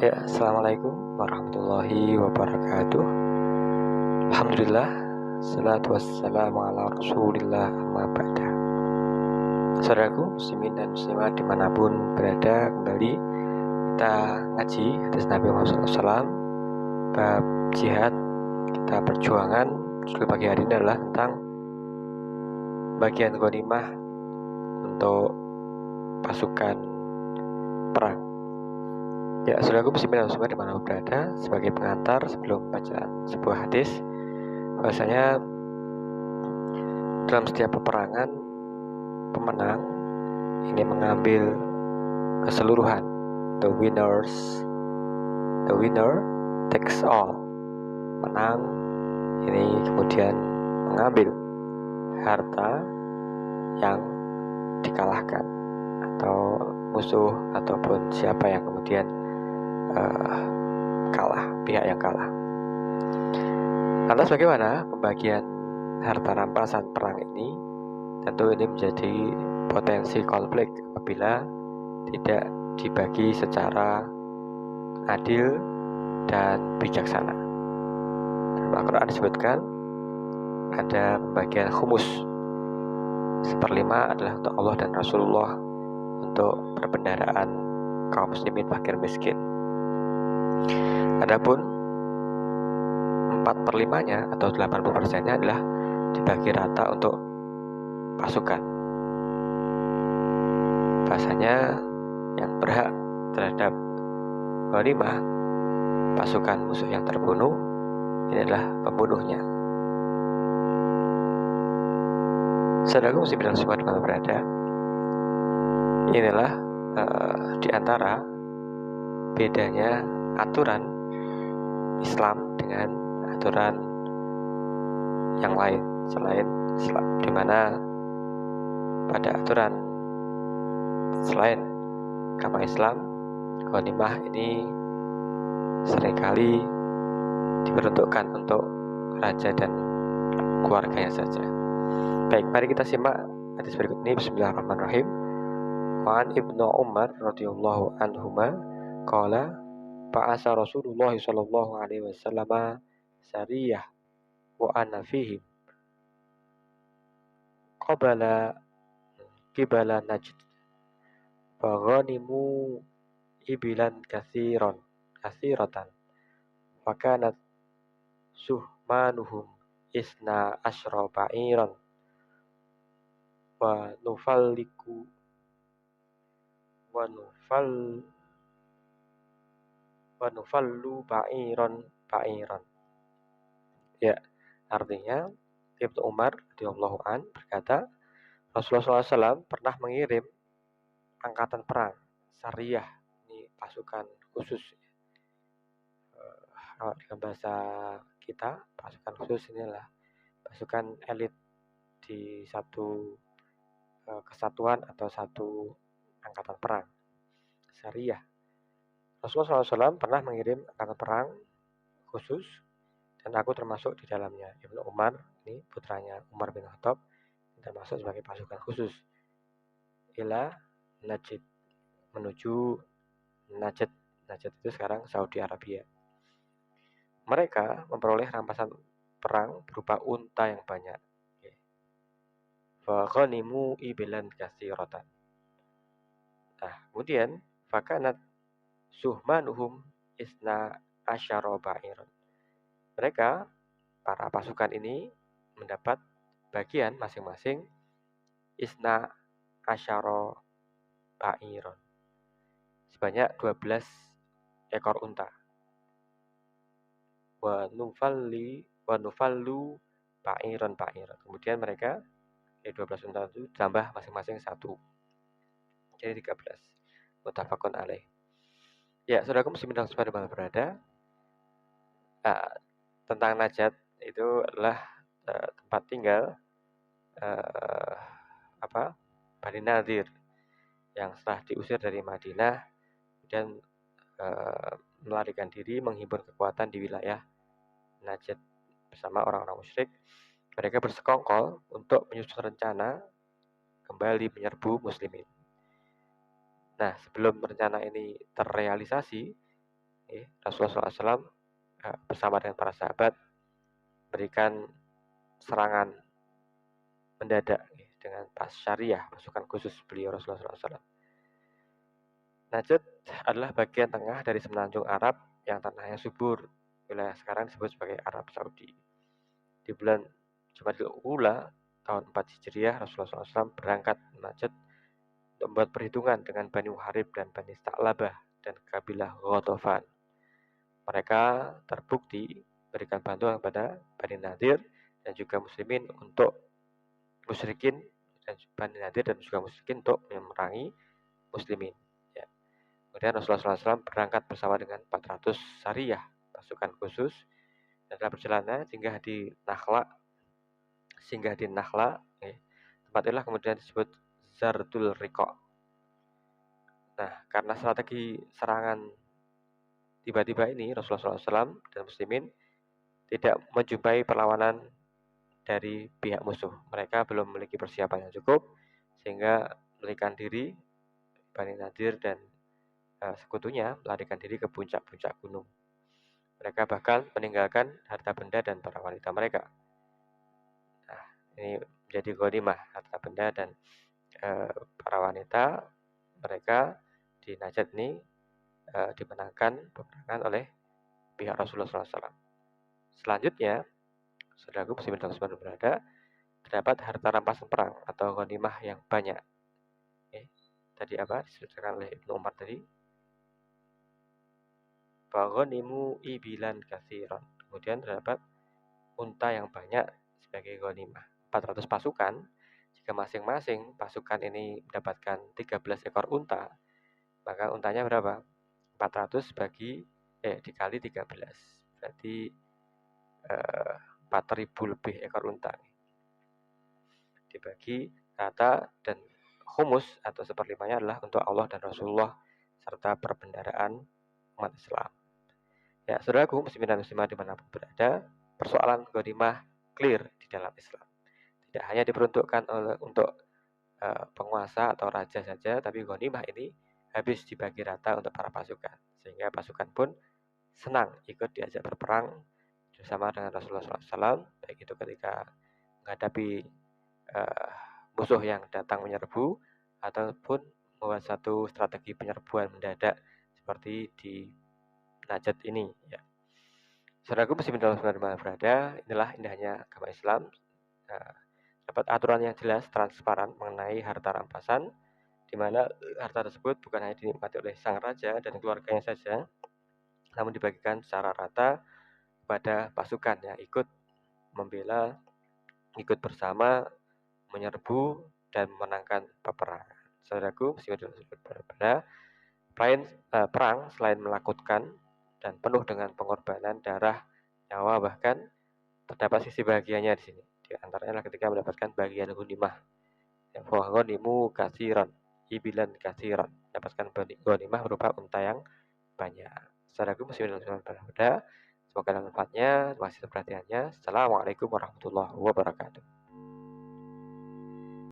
Ya, assalamualaikum warahmatullahi wabarakatuh. Alhamdulillah, salatu wassalamu ala rasulillah amma ba'da. Saudaraku muslimin dan muslimat dimanapun berada, kembali kita ngaji hadis Nabi Muhammad SAW, bab jihad, kita perjuangan. Judul pagi hari ini adalah tentang bagian ghanimah untuk pasukan perang. Ya, saudaraku muslimin dan muslimat dimanapun berada, sebagai pengantar sebelum bacaan sebuah hadis, bahwasanya dalam setiap peperangan, pemenang ini mengambil keseluruhan. The winner takes all. Menang ini kemudian mengambil harta yang dikalahkan, atau musuh ataupun siapa yang kemudian kalah, pihak yang kalah. Lantas bagaimana pembagian harta rampasan perang ini? Tentu ini menjadi potensi konflik apabila tidak dibagi secara adil dan bijaksana. Dalam Al-Quran disebutkan ada pembagian khumus. 1/5 adalah untuk Allah dan Rasulullah, untuk perbendaharaan kaum muslimin fakir miskin. Adapun 4/5-nya atau 80%-nya adalah dibagi rata untuk pasukan. Bahasanya yang berhak terhadap ghanimah pasukan musuh yang terbunuh, ini adalah pembunuhnya. Saudara muslim dan muslimat dimana berada, inilah di antara bedanya aturan Islam dengan aturan yang lain selain Islam, di mana pada aturan selain agama Islam, ghanimah ini seringkali diperuntukkan untuk raja dan keluarganya saja. Baik, mari kita simak hadis berikut ini. Bismillahirrahmanirrahim. Wa an Ibnu Umar radhiyallahu anhuma qala ba'asa Rasulullah sallallahu alaihi wasallam sariyah wa ana fihim qabala qibala Najd wa ghanimu ibilan katsiratan wa kanat suhmanuhum isna asyra ba'iran wa nufallu ba'iran. Ya, artinya Ibnu Umar radhiyallahu an berkata, Rasulullah SAW pernah mengirim angkatan perang, sariyah, ini pasukan khusus. Kalau dalam bahasa kita, pasukan khusus inilah pasukan elit di satu kesatuan atau satu angkatan perang, sariyah. Rasulullah SAW pernah mengirim angkatan perang khusus, dan aku termasuk di dalamnya. Ibnu Umar, ini putranya Umar bin Khattab, termasuk sebagai pasukan khusus. Ila Najd, menuju Najd. Najd itu sekarang Saudi Arabia. Mereka memperoleh rampasan perang berupa unta yang banyak. Fa ghanimu ibilan katsiratan. Nah, kemudian fakanat suhmanuhum isna asyara ba'iran. Mereka, para pasukan ini, mendapat bagian masing-masing isna asyara ba'iran, sebanyak 12 ekor unta. Wa nufallu ba'iran. Kemudian mereka 12 unta itu tambah masing-masing 1, jadi 13. Muttafaqun alaih. Ya, saudaraku muslimin dan muslimat dimana berada, tentang Najd itu adalah tempat tinggal Bani Nadir yang setelah diusir dari Madinah dan melarikan diri, menghimpun kekuatan di wilayah Najd bersama orang-orang musyrik. Mereka bersekongkol untuk menyusun rencana kembali menyerbu muslimin. Nah, sebelum rencana ini terrealisasi, Rasulullah SAW bersama dengan para sahabat berikan serangan mendadak dengan syariah, pasukan khusus beliau Rasulullah SAW. Najd adalah bagian tengah dari semenanjung Arab yang tanahnya subur. Wilayah sekarang disebut sebagai Arab Saudi. Di bulan Jumadil Ula tahun 4 Hijriah, Rasulullah SAW berangkat ke Najd untuk membuat perhitungan dengan Bani Harib dan Bani Sta'labah dan kabilah Ghatafan. Mereka terbukti berikan bantuan kepada Bani Nadir dan juga muslimin untuk musyrikin dan Bani Nadir dan juga musyrikin untuk memerangi muslimin. Ya. Kemudian Rasulullah SAW berangkat bersama dengan 400 sariyah pasukan khusus dan dalam perjalanan singgah di Nakhla, tempat inilah kemudian disebut Zardul Riqa. Nah, karena strategi serangan tiba-tiba ini Rasulullah SAW dan muslimin tidak menjumpai perlawanan dari pihak musuh. Mereka belum memiliki persiapan yang cukup sehingga melarikan diri. Bani Nadir dan sekutunya melarikan diri ke puncak-puncak gunung. Mereka bahkan meninggalkan harta benda dan para wanita mereka. Nah, ini menjadi ghanimah, harta benda dan para wanita mereka di Najd ini dimenangkan peperangan oleh pihak Rasulullah SAW. Selanjutnya, saudaraku muslimin dan muslimat berada, terdapat harta rampasan perang atau ghanimah yang banyak. Tadi apa disebutkan oleh Ibnu Umar tadi? Faghanimu ibilan katsiran. Kemudian terdapat unta yang banyak sebagai ghanimah. 400 pasukan, jika masing-masing pasukan ini mendapatkan 13 ekor unta, maka untanya berapa? 400 dikali 13. Berarti 4.000 lebih ekor unta. Dibagi rata dan khumus atau seperlimanya adalah untuk Allah dan Rasulullah serta perbendaharaan umat Islam. Ya, saudaraku muslimin dan muslimat dimanapun berada, persoalan ghanimah clear di dalam Islam. Tidak hanya diperuntukkan untuk penguasa atau raja saja, tapi ghanimah ini habis dibagi rata untuk para pasukan, sehingga pasukan pun senang ikut diajak berperang bersama dengan Rasulullah SAW, baik itu ketika menghadapi musuh yang datang menyerbu ataupun membuat satu strategi penyerbuan mendadak seperti di Najd ini. Ya. Saudaraku muslimin dan muslimat berada, inilah indahnya agama Islam. Dapat aturan yang jelas, transparan mengenai harta rampasan, di mana harta tersebut bukan hanya dinikmati oleh sang raja dan keluarganya saja, namun dibagikan secara rata kepada pasukan yang ikut membela, ikut bersama, menyerbu, dan memenangkan peperangan. Saudaraku, perang selain menakutkan dan penuh dengan pengorbanan darah, nyawa, bahkan terdapat sisi bahagianya di sini. Di antaranya ketika mendapatkan bagian ghanimah. Faghanimu katsiran, ibilan katsiran. Dapatkan ghanimah berupa unta yang banyak. Saudaraku muslimin dan muslimat berada, semoga ada manfaatnya. Terima kasih perhatiannya. Assalamualaikum warahmatullahi wabarakatuh.